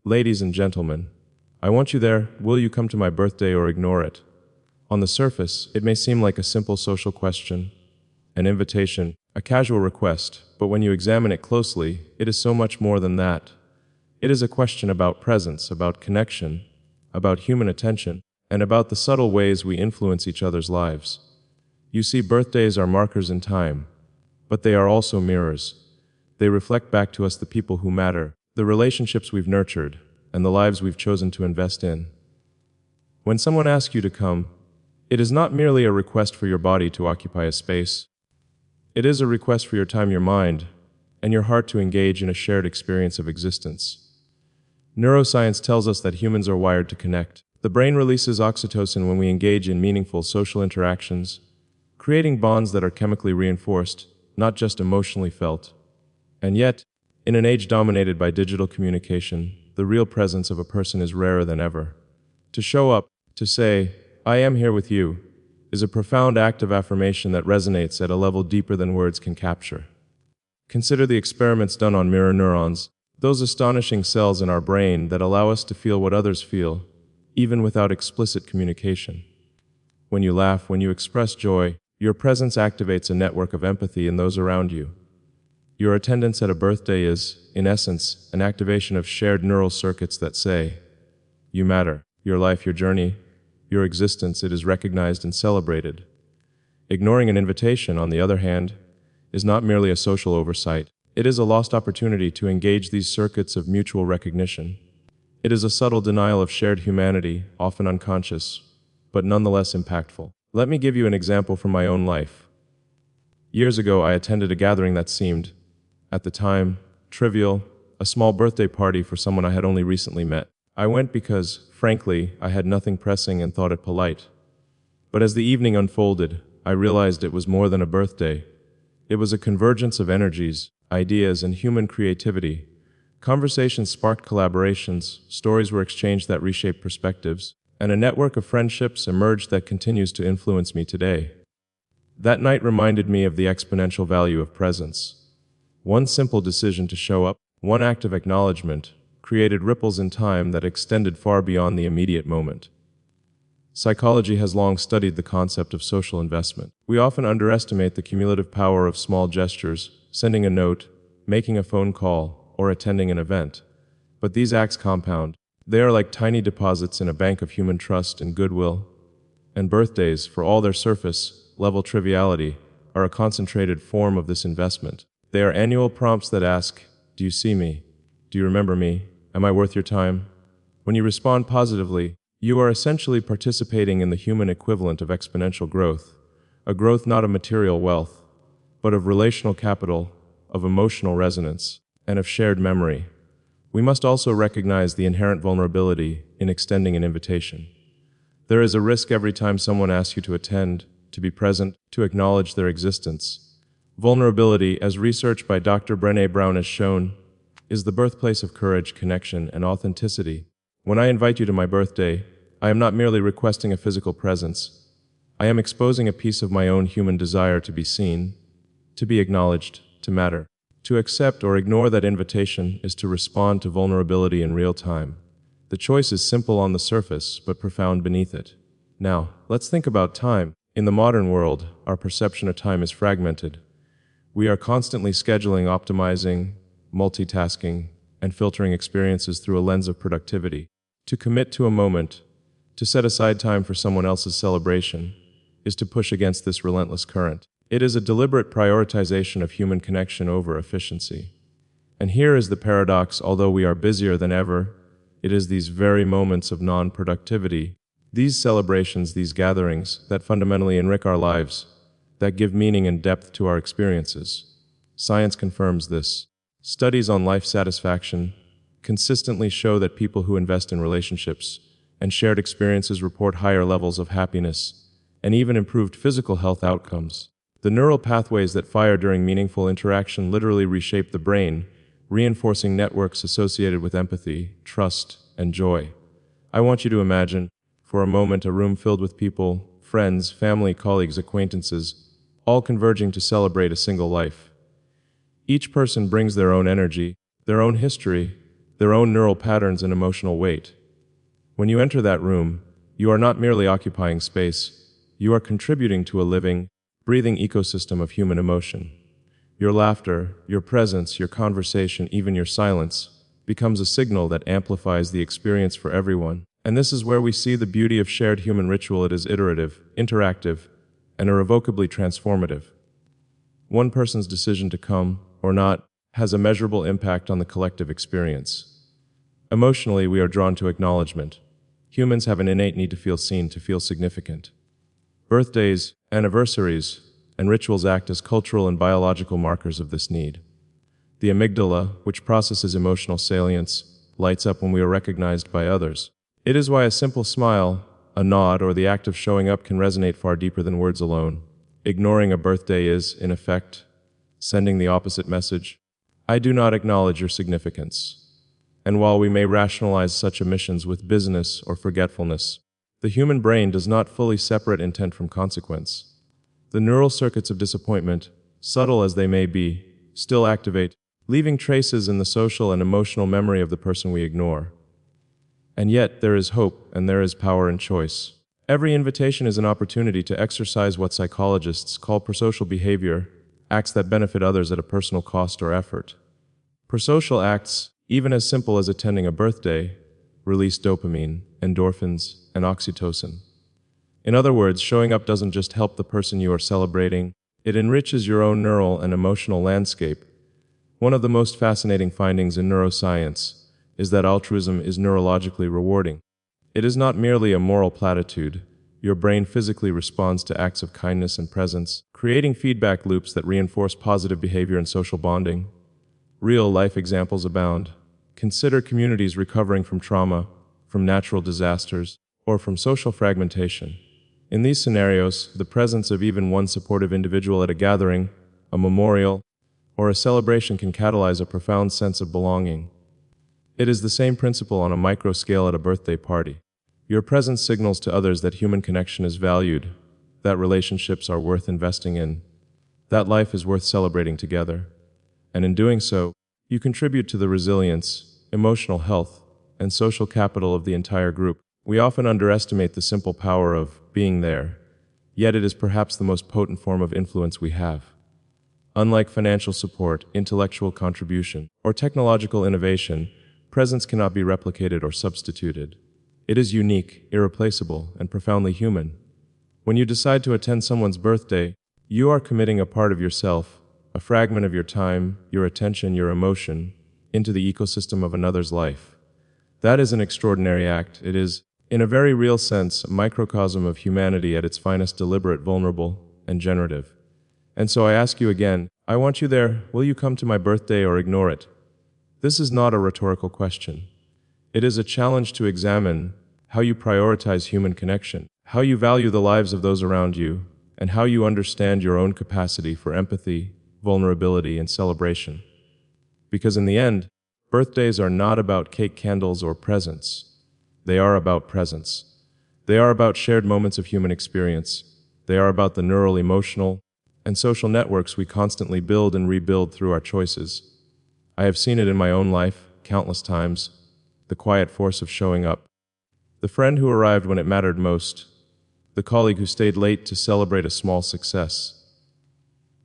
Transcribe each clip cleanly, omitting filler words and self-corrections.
Ladies and gentlemen, I want you there. Will you come to my birthday or ignore it? On the surface, it may seem like a simple social question, an invitation, a casual request, but when you examine it closely, it is so much more than that. It is a question about presence, about connection, about human attention, and about the subtle ways we influence each other's lives. You see, birthdays are markers in time, but they are also mirrors. They reflect back to us the people who matter, the relationships we've nurtured, and the lives we've chosen to invest in. When someone asks you to come, it is not merely a request for your body to occupy a space. It is a request for your time, your mind, and your heart to engage in a shared experience of existence. Neuroscience tells us that humans are wired to connect. The brain releases oxytocin when we engage in meaningful social interactions, creating bonds that are chemically reinforced, not just emotionally felt. And yet, in an age dominated by digital communication, the real presence of a person is rarer than ever. To show up, to say, "I am here with you," is a profound act of affirmation that resonates at a level deeper than words can capture. Consider the experiments done on mirror neurons, those astonishing cells in our brain that allow us to feel what others feel, even without explicit communication. When you laugh, when you express joy, your presence activates a network of empathy in those around you. Your attendance at a birthday is, in essence, an activation of shared neural circuits that say, "You matter, your life, your journey, your existence, it is recognized and celebrated." Ignoring an invitation, on the other hand, is not merely a social oversight. It is a lost opportunity to engage these circuits of mutual recognition. It is a subtle denial of shared humanity, often unconscious, but nonetheless impactful. Let me give you an example from my own life. Years ago, I attended a gathering that seemed, at the time, trivial, a small birthday party for someone I had only recently met. I went because, frankly, I had nothing pressing and thought it polite. But as the evening unfolded, I realized it was more than a birthday. It was a convergence of energies, ideas, and human creativity. Conversations sparked collaborations, stories were exchanged that reshaped perspectives, and a network of friendships emerged that continues to influence me today. That night reminded me of the exponential value of presence. One simple decision to show up, one act of acknowledgement, created ripples in time that extended far beyond the immediate moment. Psychology has long studied the concept of social investment. We often underestimate the cumulative power of small gestures, sending a note, making a phone call, or attending an event. But these acts compound. They are like tiny deposits in a bank of human trust and goodwill. And birthdays, for all their surface-level triviality, are a concentrated form of this investment. They are annual prompts that ask, "Do you see me? Do you remember me? Am I worth your time?" When you respond positively, you are essentially participating in the human equivalent of exponential growth, a growth not of material wealth, but of relational capital, of emotional resonance, and of shared memory. We must also recognize the inherent vulnerability in extending an invitation. There is a risk every time someone asks you to attend, to be present, to acknowledge their existence. Vulnerability, as research by Dr. Brené Brown has shown, is the birthplace of courage, connection, and authenticity. When I invite you to my birthday, I am not merely requesting a physical presence. I am exposing a piece of my own human desire to be seen, to be acknowledged, to matter. To accept or ignore that invitation is to respond to vulnerability in real time. The choice is simple on the surface, but profound beneath it. Now, let's think about time. In the modern world, our perception of time is fragmented. We are constantly scheduling, optimizing, multitasking, and filtering experiences through a lens of productivity. To commit to a moment, to set aside time for someone else's celebration, is to push against this relentless current. It is a deliberate prioritization of human connection over efficiency. And here is the paradox: although we are busier than ever, it is these very moments of non-productivity, these celebrations, these gatherings, that fundamentally enrich our lives, that give meaning and depth to our experiences. Science confirms this. Studies on life satisfaction consistently show that people who invest in relationships and shared experiences report higher levels of happiness and even improved physical health outcomes. The neural pathways that fire during meaningful interaction literally reshape the brain, reinforcing networks associated with empathy, trust, and joy. I want you to imagine, for a moment, a room filled with people, friends, family, colleagues, acquaintances, all converging to celebrate a single life. Each person brings their own energy, their own history, their own neural patterns and emotional weight. When you enter that room, you are not merely occupying space, you are contributing to a living, breathing ecosystem of human emotion. Your laughter, your presence, your conversation, even your silence, becomes a signal that amplifies the experience for everyone. And this is where we see the beauty of shared human ritual. It is iterative, interactive, and irrevocably transformative. One person's decision to come, or not, has a measurable impact on the collective experience. Emotionally, we are drawn to acknowledgement. Humans have an innate need to feel seen, to feel significant. Birthdays, anniversaries, and rituals act as cultural and biological markers of this need. The amygdala, which processes emotional salience, lights up when we are recognized by others. It is why a simple smile, a nod, or the act of showing up can resonate far deeper than words alone. Ignoring a birthday is, in effect, sending the opposite message. I do not acknowledge your significance. And while we may rationalize such omissions with business or forgetfulness, the human brain does not fully separate intent from consequence. The neural circuits of disappointment, subtle as they may be, still activate, leaving traces in the social and emotional memory of the person we ignore. And yet, there is hope and there is power in choice. Every invitation is an opportunity to exercise what psychologists call prosocial behavior, acts that benefit others at a personal cost or effort. Prosocial acts, even as simple as attending a birthday, release dopamine, endorphins, and oxytocin. In other words, showing up doesn't just help the person you are celebrating, it enriches your own neural and emotional landscape. One of the most fascinating findings in neuroscience is that altruism is neurologically rewarding. It is not merely a moral platitude. Your brain physically responds to acts of kindness and presence, creating feedback loops that reinforce positive behavior and social bonding. Real-life examples abound. Consider communities recovering from trauma, from natural disasters, or from social fragmentation. In these scenarios, the presence of even one supportive individual at a gathering, a memorial, or a celebration can catalyze a profound sense of belonging. It is the same principle on a micro scale at a birthday party. Your presence signals to others that human connection is valued, that relationships are worth investing in, that life is worth celebrating together. And in doing so, you contribute to the resilience, emotional health, and social capital of the entire group. We often underestimate the simple power of being there, yet it is perhaps the most potent form of influence we have. Unlike financial support, intellectual contribution, or technological innovation, presence cannot be replicated or substituted. It is unique, irreplaceable, and profoundly human. When you decide to attend someone's birthday, you are committing a part of yourself, a fragment of your time, your attention, your emotion, into the ecosystem of another's life. That is an extraordinary act. It is, in a very real sense, a microcosm of humanity at its finest, deliberate, vulnerable, and generative. And so I ask you again, I want you there, will you come to my birthday or ignore it? This is not a rhetorical question. It is a challenge to examine how you prioritize human connection, how you value the lives of those around you, and how you understand your own capacity for empathy, vulnerability, and celebration. Because in the end, birthdays are not about cake, candles, or presents. They are about presence. They are about shared moments of human experience. They are about the neural, emotional, and social networks we constantly build and rebuild through our choices. I have seen it in my own life, countless times, the quiet force of showing up. The friend who arrived when it mattered most, the colleague who stayed late to celebrate a small success,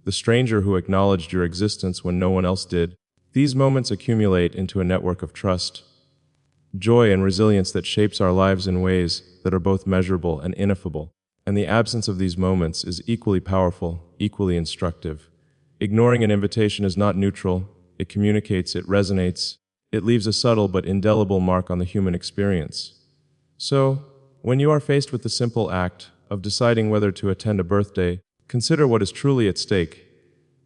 the stranger who acknowledged your existence when no one else did. These moments accumulate into a network of trust, joy, and resilience that shapes our lives in ways that are both measurable and ineffable. And the absence of these moments is equally powerful, equally instructive. Ignoring an invitation is not neutral. It communicates, it resonates, it leaves a subtle but indelible mark on the human experience. So, when you are faced with the simple act of deciding whether to attend a birthday, consider what is truly at stake.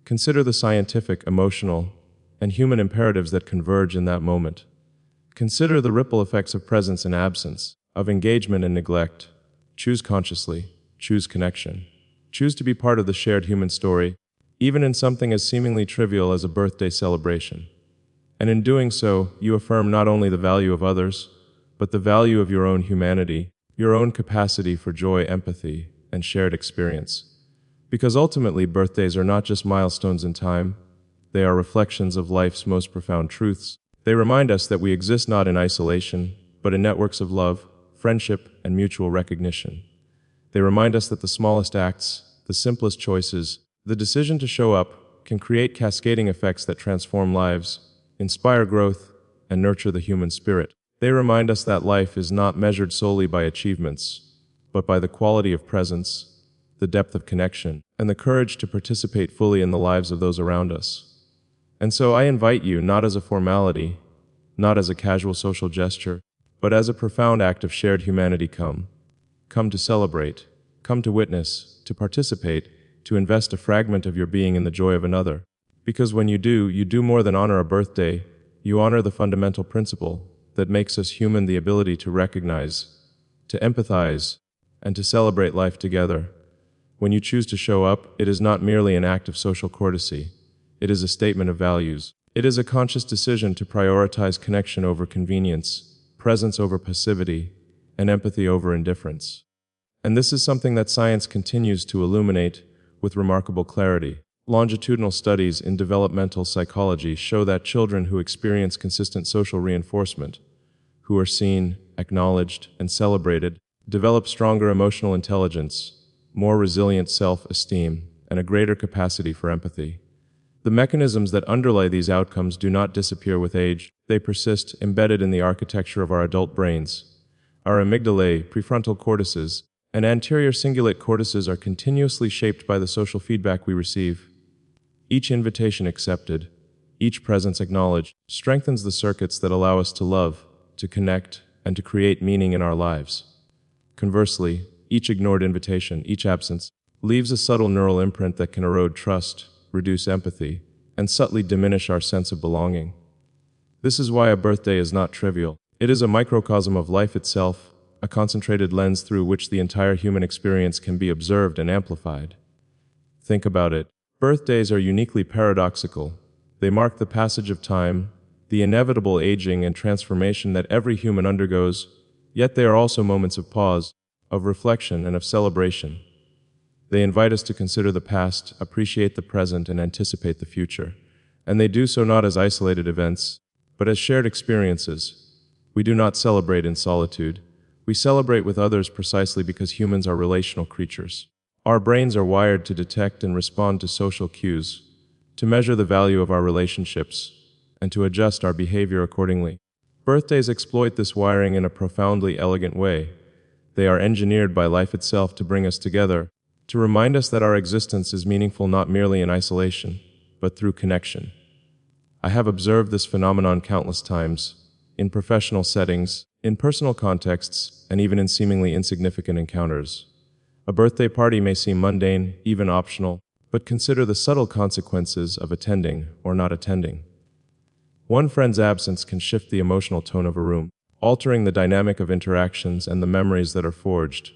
Consider the scientific, emotional, and human imperatives that converge in that moment. Consider the ripple effects of presence and absence, of engagement and neglect. Choose consciously, choose connection. Choose to be part of the shared human story, even in something as seemingly trivial as a birthday celebration. And in doing so, you affirm not only the value of others, but the value of your own humanity, your own capacity for joy, empathy, and shared experience. Because ultimately, birthdays are not just milestones in time, they are reflections of life's most profound truths. They remind us that we exist not in isolation, but in networks of love, friendship, and mutual recognition. They remind us that the smallest acts, the simplest choices, the decision to show up, can create cascading effects that transform lives, inspire growth, and nurture the human spirit. They remind us that life is not measured solely by achievements, but by the quality of presence, the depth of connection, and the courage to participate fully in the lives of those around us. And so I invite you, not as a formality, not as a casual social gesture, but as a profound act of shared humanity, come to celebrate, come to witness, to participate, to invest a fragment of your being in the joy of another. Because when you do more than honor a birthday, you honor the fundamental principle that makes us human, the ability to recognize, to empathize, and to celebrate life together. When you choose to show up, it is not merely an act of social courtesy. It is a statement of values. It is a conscious decision to prioritize connection over convenience, presence over passivity, and empathy over indifference. And this is something that science continues to illuminate with remarkable clarity. Longitudinal studies in developmental psychology show that children who experience consistent social reinforcement, who are seen, acknowledged, and celebrated, develop stronger emotional intelligence, more resilient self-esteem, and a greater capacity for empathy. The mechanisms that underlie these outcomes do not disappear with age. They persist, embedded in the architecture of our adult brains. Our amygdalae, prefrontal cortices, and anterior cingulate cortices are continuously shaped by the social feedback we receive. Each invitation accepted, each presence acknowledged, strengthens the circuits that allow us to love, to connect, and to create meaning in our lives. Conversely, each ignored invitation, each absence, leaves a subtle neural imprint that can erode trust, reduce empathy, and subtly diminish our sense of belonging. This is why a birthday is not trivial. It is a microcosm of life itself, a concentrated lens through which the entire human experience can be observed and amplified. Think about it. Birthdays are uniquely paradoxical. They mark the passage of time, the inevitable aging and transformation that every human undergoes, yet they are also moments of pause, of reflection, and of celebration. They invite us to consider the past, appreciate the present, and anticipate the future. And they do so not as isolated events, but as shared experiences. We do not celebrate in solitude. We celebrate with others precisely because humans are relational creatures. Our brains are wired to detect and respond to social cues, to measure the value of our relationships, and to adjust our behavior accordingly. Birthdays exploit this wiring in a profoundly elegant way. They are engineered by life itself to bring us together, to remind us that our existence is meaningful not merely in isolation, but through connection. I have observed this phenomenon countless times, in professional settings, in personal contexts, and even in seemingly insignificant encounters. A birthday party may seem mundane, even optional, but consider the subtle consequences of attending or not attending. One friend's absence can shift the emotional tone of a room, altering the dynamic of interactions and the memories that are forged.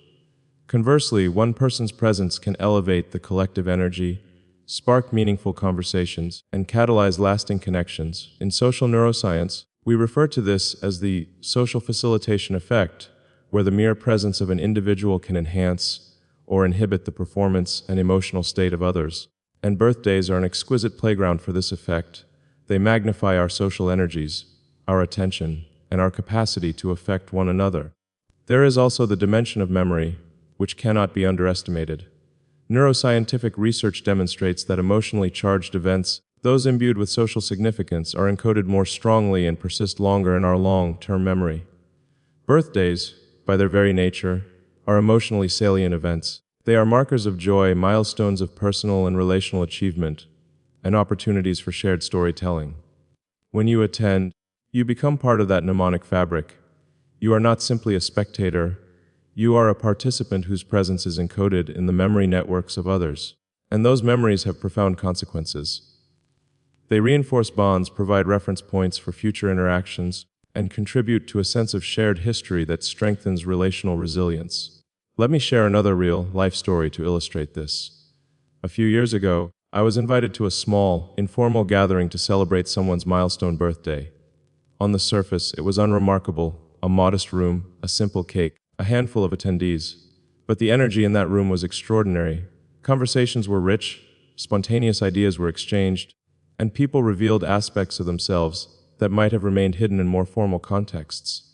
Conversely, one person's presence can elevate the collective energy, spark meaningful conversations, and catalyze lasting connections. In social neuroscience, we refer to this as the social facilitation effect, where the mere presence of an individual can enhance or inhibit the performance and emotional state of others. And birthdays are an exquisite playground for this effect. They magnify our social energies, our attention, and our capacity to affect one another. There is also the dimension of memory, which cannot be underestimated. Neuroscientific research demonstrates that emotionally charged events, those imbued with social significance, are encoded more strongly and persist longer in our long-term memory. Birthdays, by their very nature, are emotionally salient events. They are markers of joy, milestones of personal and relational achievement, and opportunities for shared storytelling. When you attend, you become part of that mnemonic fabric. You are not simply a spectator. You are a participant whose presence is encoded in the memory networks of others, and those memories have profound consequences. They reinforce bonds, provide reference points for future interactions, and contribute to a sense of shared history that strengthens relational resilience. Let me share another real-life story to illustrate this. A few years ago, I was invited to a small, informal gathering to celebrate someone's milestone birthday. On the surface, it was unremarkable, a modest room, a simple cake, a handful of attendees. But the energy in that room was extraordinary. Conversations were rich, spontaneous ideas were exchanged, and people revealed aspects of themselves that might have remained hidden in more formal contexts.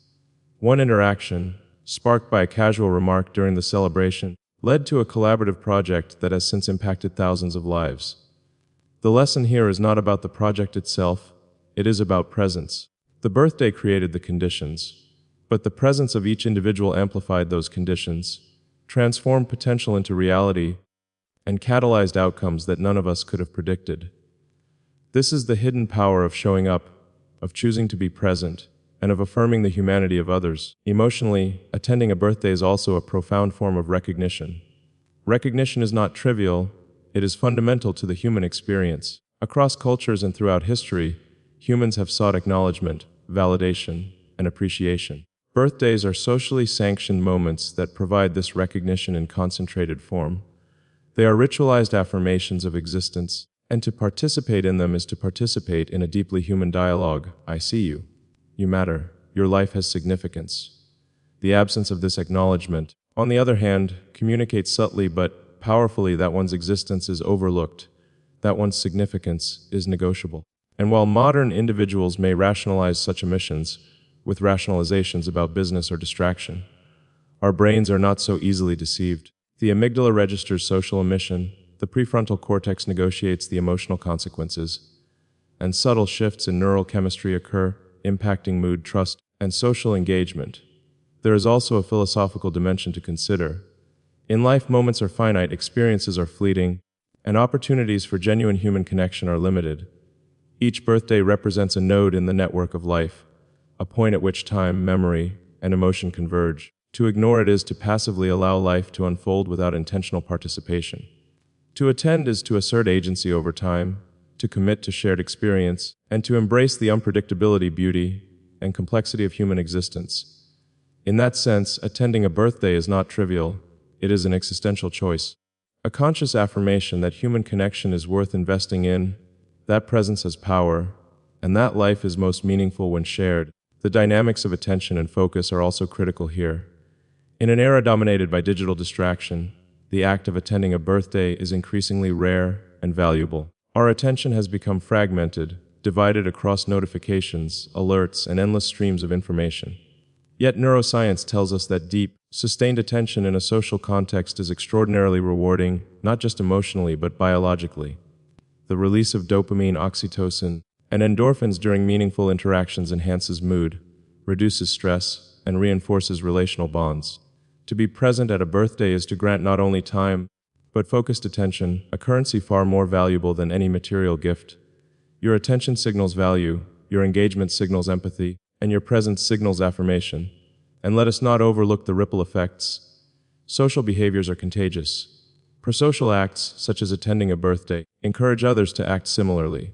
One interaction, sparked by a casual remark during the celebration, led to a collaborative project that has since impacted thousands of lives. The lesson here is not about the project itself, it is about presence. The birthday created the conditions, but the presence of each individual amplified those conditions, transformed potential into reality, and catalyzed outcomes that none of us could have predicted. This is the hidden power of showing up, of choosing to be present, and of affirming the humanity of others. Emotionally, attending a birthday is also a profound form of recognition. Recognition is not trivial, it is fundamental to the human experience. Across cultures and throughout history, humans have sought acknowledgement, validation, and appreciation. Birthdays are socially sanctioned moments that provide this recognition in concentrated form. They are ritualized affirmations of existence, and to participate in them is to participate in a deeply human dialogue. I see you. You matter. Your life has significance. The absence of this acknowledgement, on the other hand, communicates subtly but powerfully that one's existence is overlooked, that one's significance is negotiable. And while modern individuals may rationalize such omissions with rationalizations about business or distraction, our brains are not so easily deceived. The amygdala registers social omission, the prefrontal cortex negotiates the emotional consequences, and subtle shifts in neural chemistry occur, impacting mood, trust, and social engagement. There is also a philosophical dimension to consider. In life, moments are finite, experiences are fleeting, and opportunities for genuine human connection are limited. Each birthday represents a node in the network of life, a point at which time, memory, and emotion converge. To ignore it is to passively allow life to unfold without intentional participation. To attend is to assert agency over time, to commit to shared experience, and to embrace the unpredictability, beauty, and complexity of human existence. In that sense, attending a birthday is not trivial, it is an existential choice. A conscious affirmation that human connection is worth investing in, that presence has power, and that life is most meaningful when shared. The dynamics of attention and focus are also critical here. In an era dominated by digital distraction, the act of attending a birthday is increasingly rare and valuable. Our attention has become fragmented, divided across notifications, alerts, and endless streams of information. Yet neuroscience tells us that deep, sustained attention in a social context is extraordinarily rewarding, not just emotionally but biologically. The release of dopamine, oxytocin, and endorphins during meaningful interactions enhances mood, reduces stress, and reinforces relational bonds. To be present at a birthday is to grant not only time, but focused attention, a currency far more valuable than any material gift. Your attention signals value, your engagement signals empathy, and your presence signals affirmation. And let us not overlook the ripple effects. Social behaviors are contagious. Prosocial acts, such as attending a birthday, encourage others to act similarly.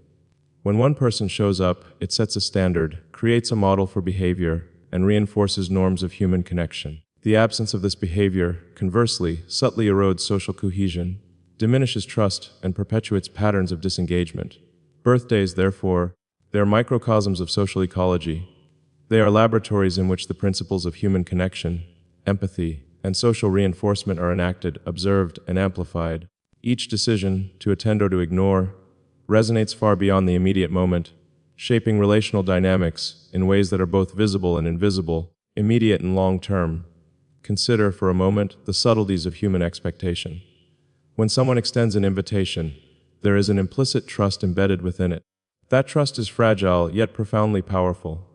When one person shows up, it sets a standard, creates a model for behavior, and reinforces norms of human connection. The absence of this behavior, conversely, subtly erodes social cohesion, diminishes trust, and perpetuates patterns of disengagement. Birthdays, therefore, they are microcosms of social ecology. They are laboratories in which the principles of human connection, empathy, and social reinforcement are enacted, observed, and amplified. Each decision, to attend or to ignore, resonates far beyond the immediate moment, shaping relational dynamics in ways that are both visible and invisible, immediate and long-term. Consider, for a moment, the subtleties of human expectation. When someone extends an invitation, there is an implicit trust embedded within it. That trust is fragile, yet profoundly powerful.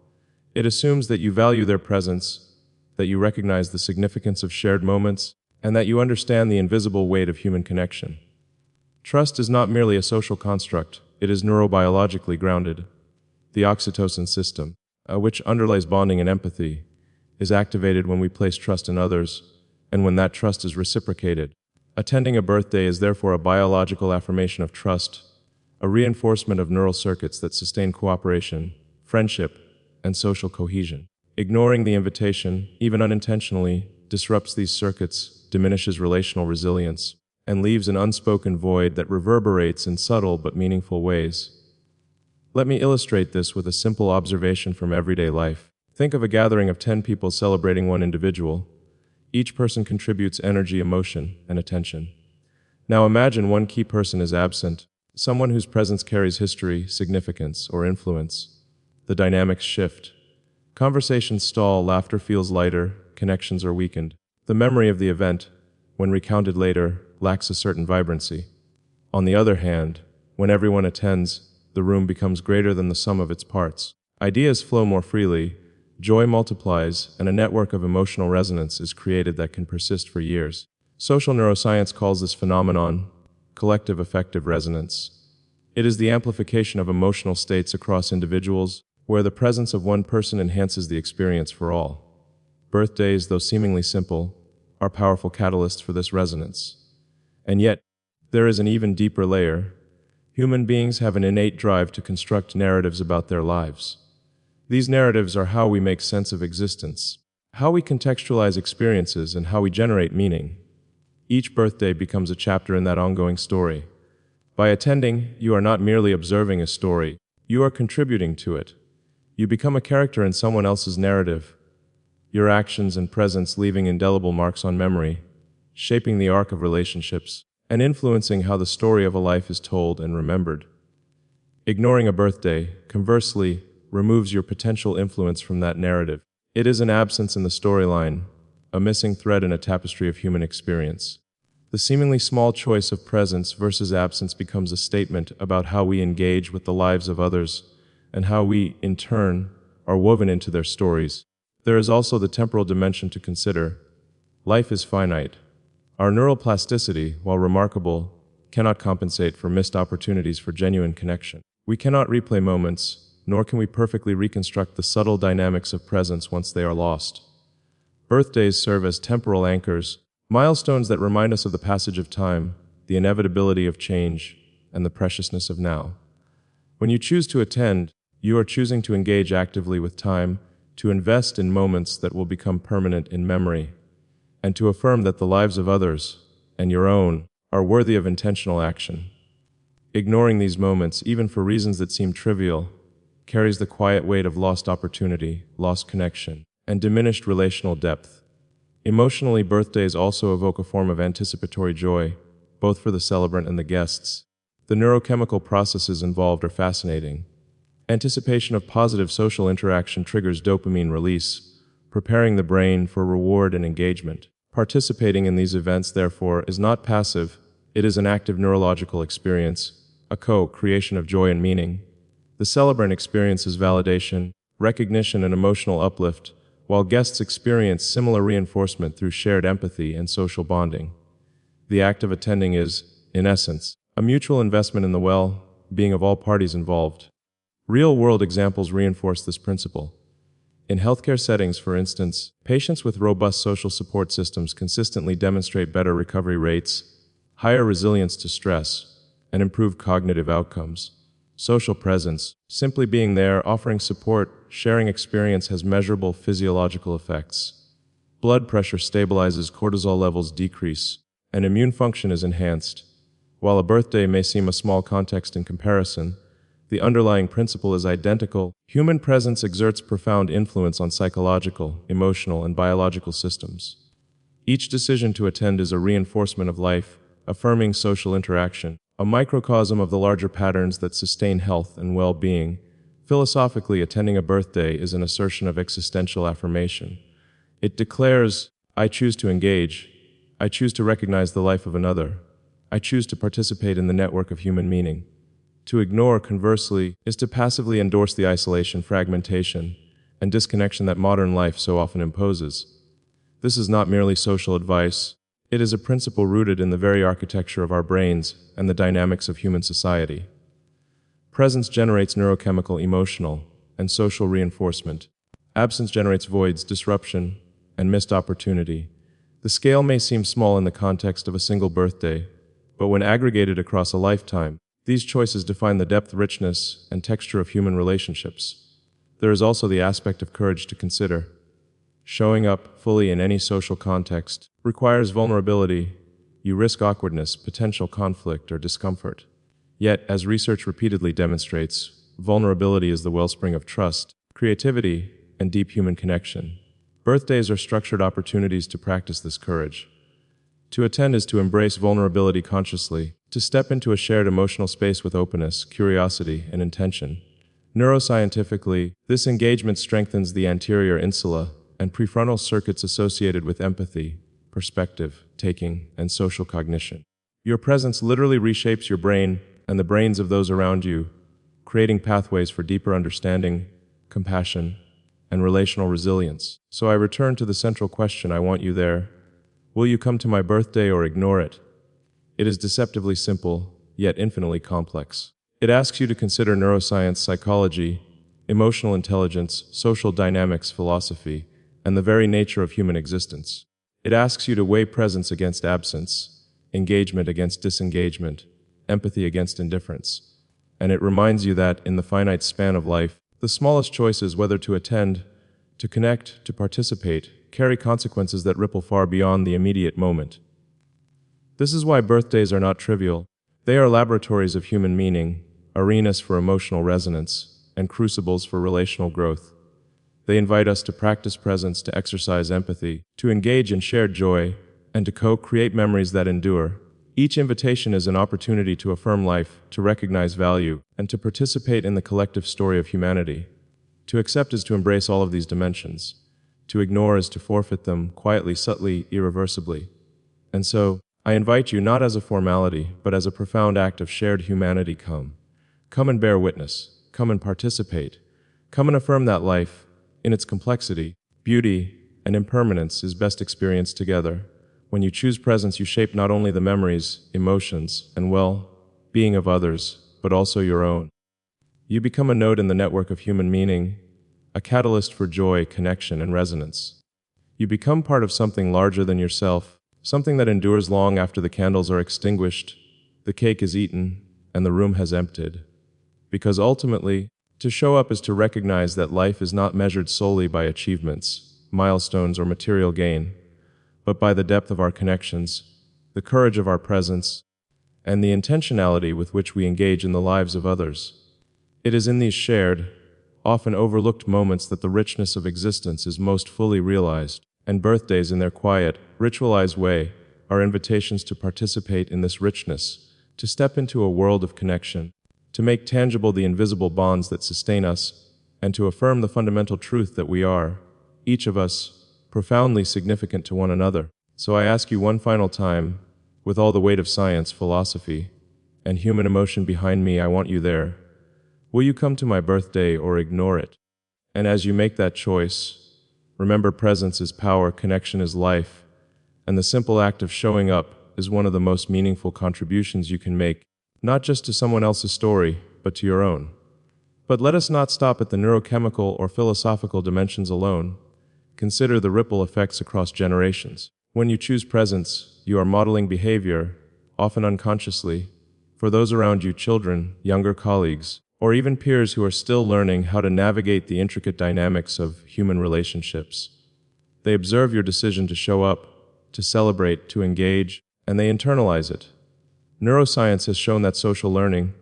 It assumes that you value their presence, that you recognize the significance of shared moments, and that you understand the invisible weight of human connection. Trust is not merely a social construct, it is neurobiologically grounded. The oxytocin system, which underlies bonding and empathy, is activated when we place trust in others, and when that trust is reciprocated. Attending a birthday is therefore a biological affirmation of trust, a reinforcement of neural circuits that sustain cooperation, friendship, and social cohesion. Ignoring the invitation, even unintentionally, disrupts these circuits, diminishes relational resilience, and leaves an unspoken void that reverberates in subtle but meaningful ways. Let me illustrate this with a simple observation from everyday life. Think of a gathering of 10 people celebrating one individual. Each person contributes energy, emotion, and attention. Now imagine one key person is absent, someone whose presence carries history, significance, or influence. the dynamics shift. Conversations stall, laughter feels lighter, connections are weakened. The memory of the event, when recounted later, lacks a certain vibrancy. On the other hand, when everyone attends, the room becomes greater than the sum of its parts. Ideas flow more freely, joy multiplies, and a network of emotional resonance is created that can persist for years. Social neuroscience calls this phenomenon collective affective resonance. It is the amplification of emotional states across individuals, where the presence of one person enhances the experience for all. Birthdays, though seemingly simple, are powerful catalysts for this resonance. And yet, there is an even deeper layer. Human beings have an innate drive to construct narratives about their lives. These narratives are how we make sense of existence, how we contextualize experiences, and how we generate meaning. Each birthday becomes a chapter in that ongoing story. By attending, you are not merely observing a story, you are contributing to it. You become a character in someone else's narrative, your actions and presence leaving indelible marks on memory, shaping the arc of relationships, and influencing how the story of a life is told and remembered. Ignoring a birthday, conversely, removes your potential influence from that narrative. It is an absence in the storyline, a missing thread in a tapestry of human experience. The seemingly small choice of presence versus absence becomes a statement about how we engage with the lives of others and how we, in turn, are woven into their stories. There is also the temporal dimension to consider. Life is finite. Our neural plasticity, while remarkable, cannot compensate for missed opportunities for genuine connection. We cannot replay moments, nor can we perfectly reconstruct the subtle dynamics of presence once they are lost. Birthdays serve as temporal anchors, milestones that remind us of the passage of time, the inevitability of change, and the preciousness of now. When you choose to attend, you are choosing to engage actively with time, to invest in moments that will become permanent in memory, and to affirm that the lives of others, and your own, are worthy of intentional action. Ignoring these moments, even for reasons that seem trivial, carries the quiet weight of lost opportunity, lost connection, and diminished relational depth. Emotionally, birthdays also evoke a form of anticipatory joy, both for the celebrant and the guests. The neurochemical processes involved are fascinating. Anticipation of positive social interaction triggers dopamine release, preparing the brain for reward and engagement. Participating in these events, therefore, is not passive, it is an active neurological experience, a co-creation of joy and meaning. The celebrant experiences validation, recognition, and emotional uplift, while guests experience similar reinforcement through shared empathy and social bonding. The act of attending is, in essence, a mutual investment in the well-being of all parties involved. Real-world examples reinforce this principle. In healthcare settings, for instance, patients with robust social support systems consistently demonstrate better recovery rates, higher resilience to stress, and improved cognitive outcomes. Social presence, simply being there, offering support, sharing experience has measurable physiological effects. Blood pressure stabilizes, cortisol levels decrease, and immune function is enhanced. While a birthday may seem a small context in comparison, the underlying principle is identical. Human presence exerts profound influence on psychological, emotional, and biological systems. Each decision to attend is a reinforcement of life, affirming social interaction, a microcosm of the larger patterns that sustain health and well-being. Philosophically, attending a birthday is an assertion of existential affirmation. It declares, I choose to engage, I choose to recognize the life of another, I choose to participate in the network of human meaning. To ignore, conversely, is to passively endorse the isolation, fragmentation, and disconnection that modern life so often imposes. This is not merely social advice, it is a principle rooted in the very architecture of our brains and the dynamics of human society. Presence generates neurochemical, emotional, and social reinforcement. Absence generates voids, disruption, and missed opportunity. The scale may seem small in the context of a single birthday, but when aggregated across a lifetime, these choices define the depth, richness, and texture of human relationships. There is also the aspect of courage to consider. Showing up fully in any social context requires vulnerability. You risk awkwardness, potential conflict, or discomfort. Yet, as research repeatedly demonstrates, vulnerability is the wellspring of trust, creativity, and deep human connection. Birthdays are structured opportunities to practice this courage. To attend is to embrace vulnerability consciously, to step into a shared emotional space with openness, curiosity, and intention. Neuroscientifically, this engagement strengthens the anterior insula and prefrontal circuits associated with empathy, perspective taking, and social cognition. Your presence literally reshapes your brain and the brains of those around you, creating pathways for deeper understanding, compassion, and relational resilience. So I return to the central question: I want you there. Will you come to my birthday or ignore it? It is deceptively simple, yet infinitely complex. It asks you to consider neuroscience, psychology, emotional intelligence, social dynamics, philosophy, and the very nature of human existence. It asks you to weigh presence against absence, engagement against disengagement, empathy against indifference. And it reminds you that, in the finite span of life, the smallest choices, whether to attend, to connect, to participate, carry consequences that ripple far beyond the immediate moment. This is why birthdays are not trivial. They are laboratories of human meaning, arenas for emotional resonance, and crucibles for relational growth. They invite us to practice presence, to exercise empathy, to engage in shared joy, and to co-create memories that endure. Each invitation is an opportunity to affirm life, to recognize value, and to participate in the collective story of humanity. To accept is to embrace all of these dimensions. To ignore is to forfeit them, quietly, subtly, irreversibly. And so, I invite you not as a formality, but as a profound act of shared humanity. Come and bear witness. Come and participate. Come and affirm that life, in its complexity, beauty, and impermanence, is best experienced together. When you choose presence, you shape not only the memories, emotions, and well-being of others, but also your own. You become a node in the network of human meaning, a catalyst for joy, connection, and resonance. You become part of something larger than yourself, something that endures long after the candles are extinguished, the cake is eaten, and the room has emptied. Because ultimately, to show up is to recognize that life is not measured solely by achievements, milestones, or material gain, but by the depth of our connections, the courage of our presence, and the intentionality with which we engage in the lives of others. It is in these shared, often overlooked moments that the richness of existence is most fully realized, and birthdays, in their quiet, ritualized way, are invitations to participate in this richness, to step into a world of connection, to make tangible the invisible bonds that sustain us, and to affirm the fundamental truth that we are, each of us, profoundly significant to one another. So I ask you one final time, with all the weight of science, philosophy, and human emotion behind me, I want you there. Will you come to my birthday or ignore it? And as you make that choice, remember, presence is power, connection is life, and the simple act of showing up is one of the most meaningful contributions you can make, not just to someone else's story, but to your own. But let us not stop at the neurochemical or philosophical dimensions alone. Consider the ripple effects across generations. When you choose presence, you are modeling behavior, often unconsciously, for those around you, children, younger colleagues, or even peers who are still learning how to navigate the intricate dynamics of human relationships. They observe your decision to show up, to celebrate, to engage, and they internalize it. Neuroscience has shown that social learning,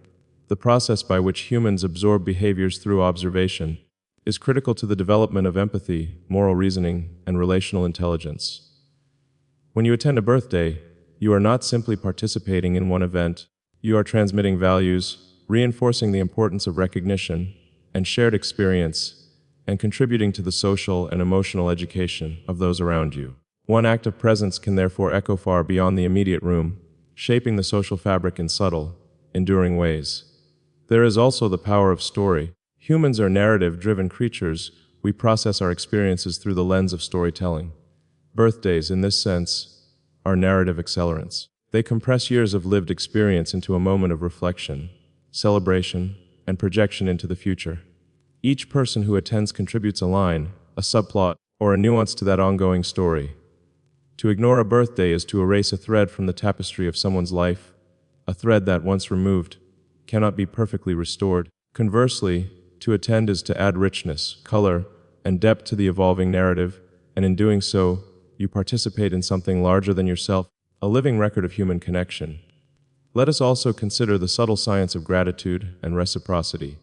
the process by which humans absorb behaviors through observation, is critical to the development of empathy, moral reasoning, and relational intelligence. When you attend a birthday, you are not simply participating in one event, you are transmitting values, reinforcing the importance of recognition and shared experience, and contributing to the social and emotional education of those around you. One act of presence can therefore echo far beyond the immediate room, shaping the social fabric in subtle, enduring ways. There is also the power of story. Humans are narrative-driven creatures. We process our experiences through the lens of storytelling. Birthdays, in this sense, are narrative accelerants. They compress years of lived experience into a moment of reflection, celebration, and projection into the future. Each person who attends contributes a line, a subplot, or a nuance to that ongoing story. To ignore a birthday is to erase a thread from the tapestry of someone's life, a thread that, once removed, cannot be perfectly restored. Conversely, to attend is to add richness, color, and depth to the evolving narrative, and in doing so, you participate in something larger than yourself, a living record of human connection. Let us also consider the subtle science of gratitude and reciprocity.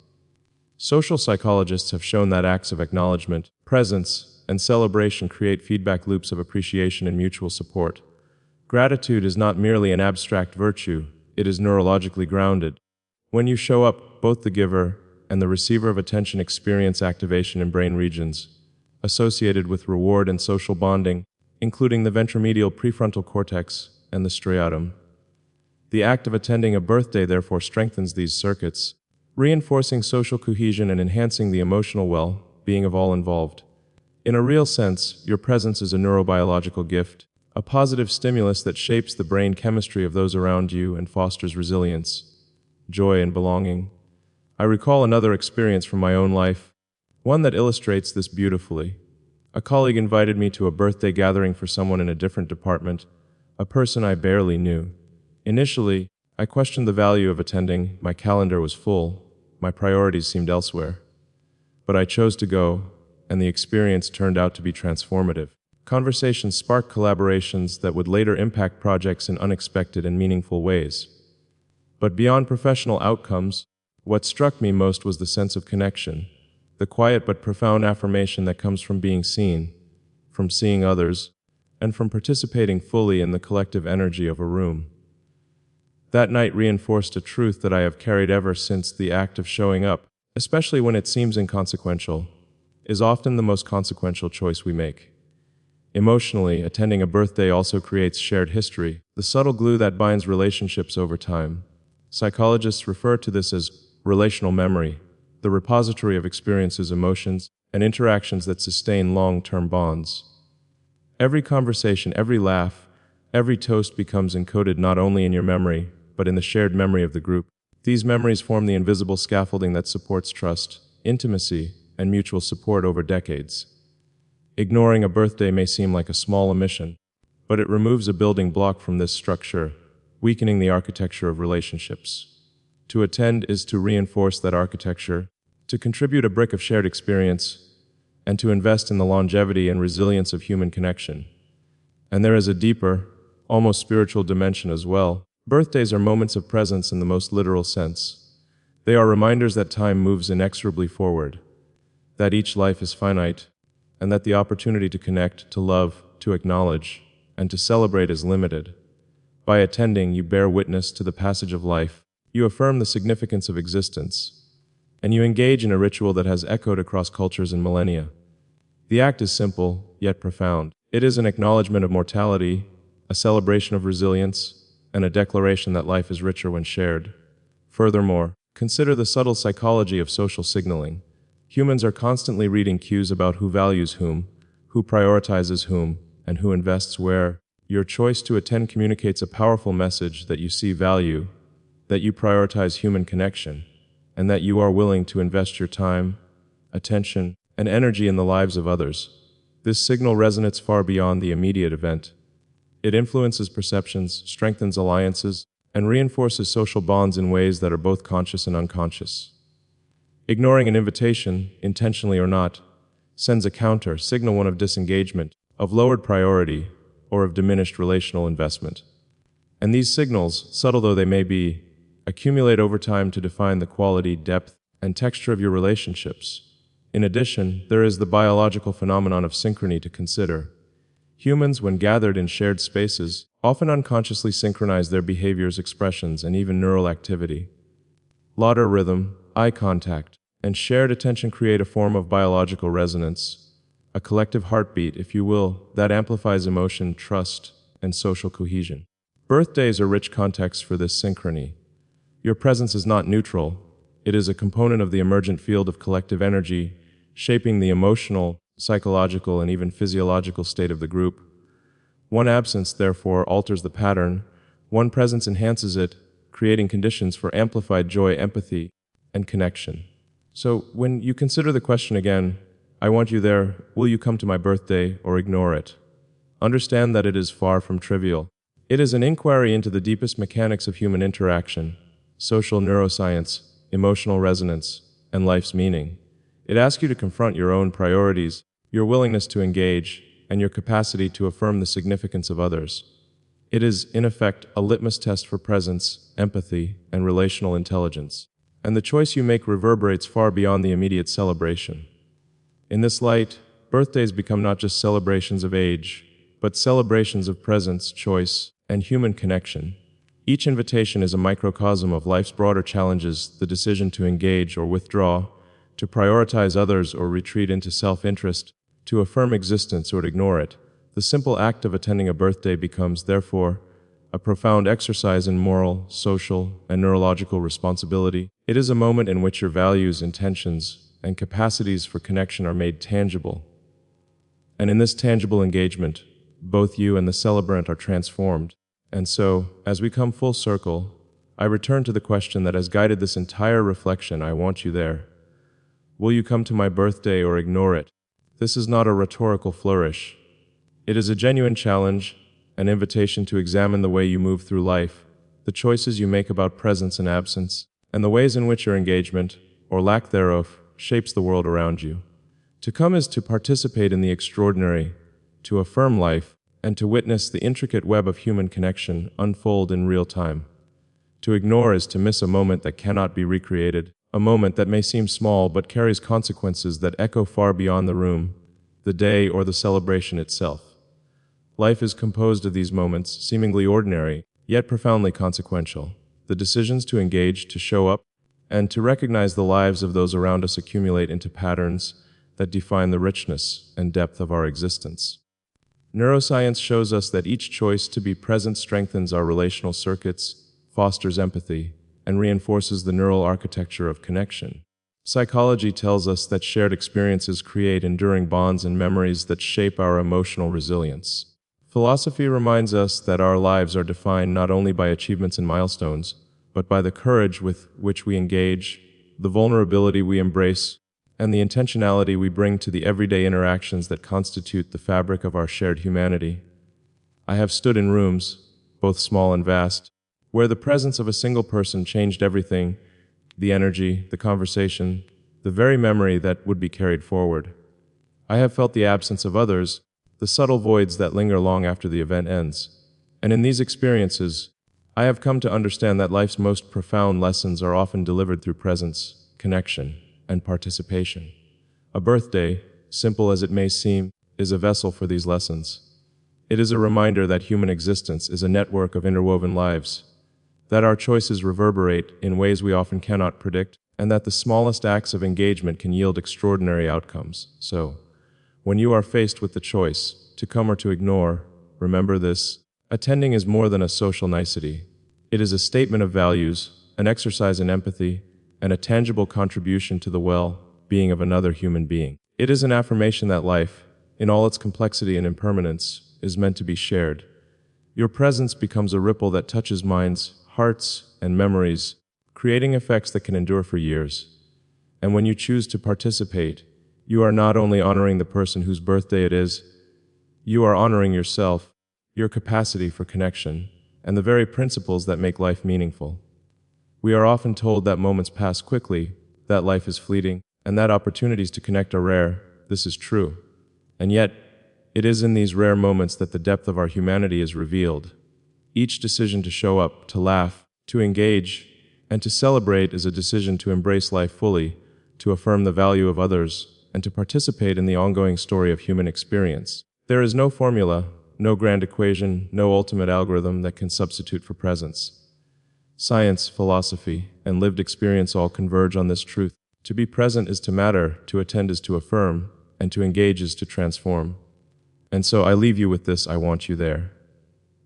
Social psychologists have shown that acts of acknowledgement, presence, and celebration create feedback loops of appreciation and mutual support. Gratitude is not merely an abstract virtue, it is neurologically grounded. When you show up, both the giver and the receiver of attention experience activation in brain regions associated with reward and social bonding, including the ventromedial prefrontal cortex and the striatum. The act of attending a birthday therefore strengthens these circuits, reinforcing social cohesion and enhancing the emotional well-being of all involved. In a real sense, your presence is a neurobiological gift, a positive stimulus that shapes the brain chemistry of those around you and fosters resilience, joy, and belonging. I recall another experience from my own life, one that illustrates this beautifully. A colleague invited me to a birthday gathering for someone in a different department, a person I barely knew. Initially, I questioned the value of attending. My calendar was full, my priorities seemed elsewhere. But I chose to go, and the experience turned out to be transformative. Conversations sparked collaborations that would later impact projects in unexpected and meaningful ways. But beyond professional outcomes, what struck me most was the sense of connection, the quiet but profound affirmation that comes from being seen, from seeing others, and from participating fully in the collective energy of a room. That night reinforced a truth that I have carried ever since: the act of showing up, especially when it seems inconsequential, is often the most consequential choice we make. Emotionally, attending a birthday also creates shared history, the subtle glue that binds relationships over time. Psychologists refer to this as relational memory, the repository of experiences, emotions, and interactions that sustain long-term bonds. Every conversation, every laugh, every toast becomes encoded not only in your memory, but in the shared memory of the group. These memories form the invisible scaffolding that supports trust, intimacy, and mutual support over decades. Ignoring a birthday may seem like a small omission, but it removes a building block from this structure, weakening the architecture of relationships. To attend is to reinforce that architecture, to contribute a brick of shared experience, and to invest in the longevity and resilience of human connection. And there is a deeper, almost spiritual dimension as well. Birthdays are moments of presence in the most literal sense. They are reminders that time moves inexorably forward, that each life is finite, and that the opportunity to connect, to love, to acknowledge, and to celebrate is limited. By attending, you bear witness to the passage of life, you affirm the significance of existence, and you engage in a ritual that has echoed across cultures and millennia. The act is simple, yet profound. It is an acknowledgement of mortality, a celebration of resilience, and a declaration that life is richer when shared. Furthermore, consider the subtle psychology of social signaling. Humans are constantly reading cues about who values whom, who prioritizes whom, and who invests where. Your choice to attend communicates a powerful message that you see value, that you prioritize human connection, and that you are willing to invest your time, attention, and energy in the lives of others. This signal resonates far beyond the immediate event. It influences perceptions, strengthens alliances, and reinforces social bonds in ways that are both conscious and unconscious. Ignoring an invitation, intentionally or not, sends a counter signal, one of disengagement, of lowered priority, or of diminished relational investment. And these signals, subtle though they may be, accumulate over time to define the quality, depth, and texture of your relationships. In addition, there is the biological phenomenon of synchrony to consider. Humans, when gathered in shared spaces, often unconsciously synchronize their behaviors, expressions, and even neural activity. Laughter, rhythm, eye contact, and shared attention create a form of biological resonance, a collective heartbeat, if you will, that amplifies emotion, trust, and social cohesion. Birthdays are rich contexts for this synchrony. Your presence is not neutral. It is a component of the emergent field of collective energy, shaping the emotional, psychological, and even physiological state of the group. One absence, therefore, alters the pattern. One presence enhances it, creating conditions for amplified joy, empathy, and connection. So, when you consider the question again, I want you there, will you come to my birthday or ignore it? Understand that it is far from trivial. It is an inquiry into the deepest mechanics of human interaction, social neuroscience, emotional resonance, and life's meaning. It asks you to confront your own priorities, your willingness to engage, and your capacity to affirm the significance of others. It is, in effect, a litmus test for presence, empathy, and relational intelligence. And the choice you make reverberates far beyond the immediate celebration. In this light, birthdays become not just celebrations of age, but celebrations of presence, choice, and human connection. Each invitation is a microcosm of life's broader challenges, the decision to engage or withdraw, to prioritize others or retreat into self-interest, to affirm existence or ignore it. The simple act of attending a birthday becomes, therefore, a profound exercise in moral, social, and neurological responsibility. It is a moment in which your values, intentions, and capacities for connection are made tangible. And in this tangible engagement, both you and the celebrant are transformed. And so, as we come full circle, I return to the question that has guided this entire reflection. I want you there. Will you come to my birthday or ignore it? This is not a rhetorical flourish. It is a genuine challenge, an invitation to examine the way you move through life, the choices you make about presence and absence, and the ways in which your engagement, or lack thereof, shapes the world around you. To come is to participate in the extraordinary, to affirm life, and to witness the intricate web of human connection unfold in real time. To ignore is to miss a moment that cannot be recreated, a moment that may seem small but carries consequences that echo far beyond the room, the day, or the celebration itself. Life is composed of these moments, seemingly ordinary, yet profoundly consequential. The decisions to engage, to show up, and to recognize the lives of those around us accumulate into patterns that define the richness and depth of our existence. Neuroscience shows us that each choice to be present strengthens our relational circuits, fosters empathy, and reinforces the neural architecture of connection. Psychology tells us that shared experiences create enduring bonds and memories that shape our emotional resilience. Philosophy reminds us that our lives are defined not only by achievements and milestones, but by the courage with which we engage, the vulnerability we embrace, and the intentionality we bring to the everyday interactions that constitute the fabric of our shared humanity. I have stood in rooms, both small and vast, where the presence of a single person changed everything, the energy, the conversation, the very memory that would be carried forward. I have felt the absence of others, the subtle voids that linger long after the event ends. And in these experiences, I have come to understand that life's most profound lessons are often delivered through presence, connection, and participation. A birthday, simple as it may seem, is a vessel for these lessons. It is a reminder that human existence is a network of interwoven lives, that our choices reverberate in ways we often cannot predict, and that the smallest acts of engagement can yield extraordinary outcomes. So, when you are faced with the choice to come or to ignore, remember this: attending is more than a social nicety. It is a statement of values, an exercise in empathy, and a tangible contribution to the well-being of another human being. It is an affirmation that life, in all its complexity and impermanence, is meant to be shared. Your presence becomes a ripple that touches minds, hearts, and memories, creating effects that can endure for years. And when you choose to participate, you are not only honoring the person whose birthday it is, you are honoring yourself, your capacity for connection, and the very principles that make life meaningful. We are often told that moments pass quickly, that life is fleeting, and that opportunities to connect are rare. This is true. And yet, it is in these rare moments that the depth of our humanity is revealed. Each decision to show up, to laugh, to engage, and to celebrate is a decision to embrace life fully, to affirm the value of others, and to participate in the ongoing story of human experience. There is no formula, no grand equation, no ultimate algorithm that can substitute for presence. Science, philosophy, and lived experience all converge on this truth. To be present is to matter, to attend is to affirm, and to engage is to transform. And so I leave you with this: I want you there.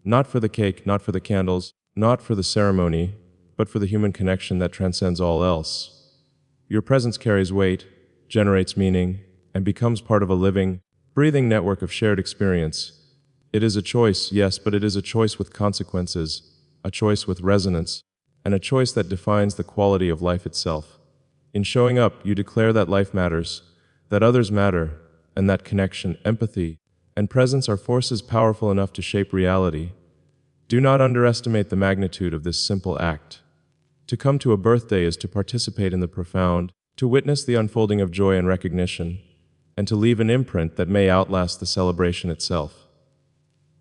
Not for the cake, not for the candles, not for the ceremony, but for the human connection that transcends all else. Your presence carries weight, generates meaning, and becomes part of a living, breathing network of shared experience. It is a choice, yes, but it is a choice with consequences, a choice with resonance, and a choice that defines the quality of life itself. In showing up, you declare that life matters, that others matter, and that connection, empathy, and presence are forces powerful enough to shape reality. Do not underestimate the magnitude of this simple act. To come to a birthday is to participate in the profound, to witness the unfolding of joy and recognition, and to leave an imprint that may outlast the celebration itself.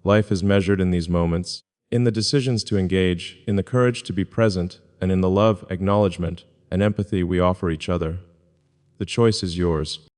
Life is measured in these moments, in the decisions to engage, in the courage to be present, and in the love, acknowledgement, and empathy we offer each other. The choice is yours.